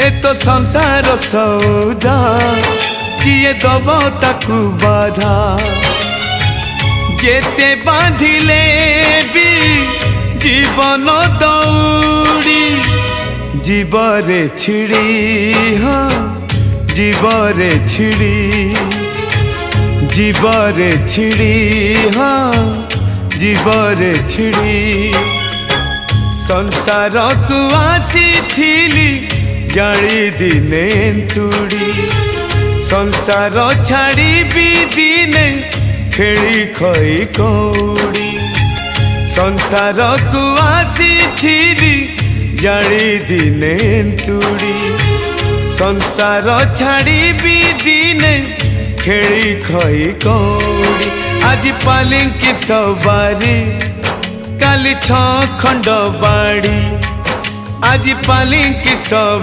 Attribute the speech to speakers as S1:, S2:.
S1: ए तो संसार सौदा किए दब ताकू बाधा जेते बांधिले भी जीवन दौड़ी जीवरे छिड़ी हाँ जीवरे छिड़ी जीवरे छिड़ी हाँ जीवरे छिड़ी संसार को आसी थिली जाड़ी दिने तुड़ी संसार छाड़ी भी दिने खेली खई कौड़ी संसार को आसी थिली जाड़ी दिने तुड़ी संसार छाड़ी भी दिने खेली खई कौड़ी आज पालिंकी सवारी काली 6 खंड बाड़ी आज पालिंकी सब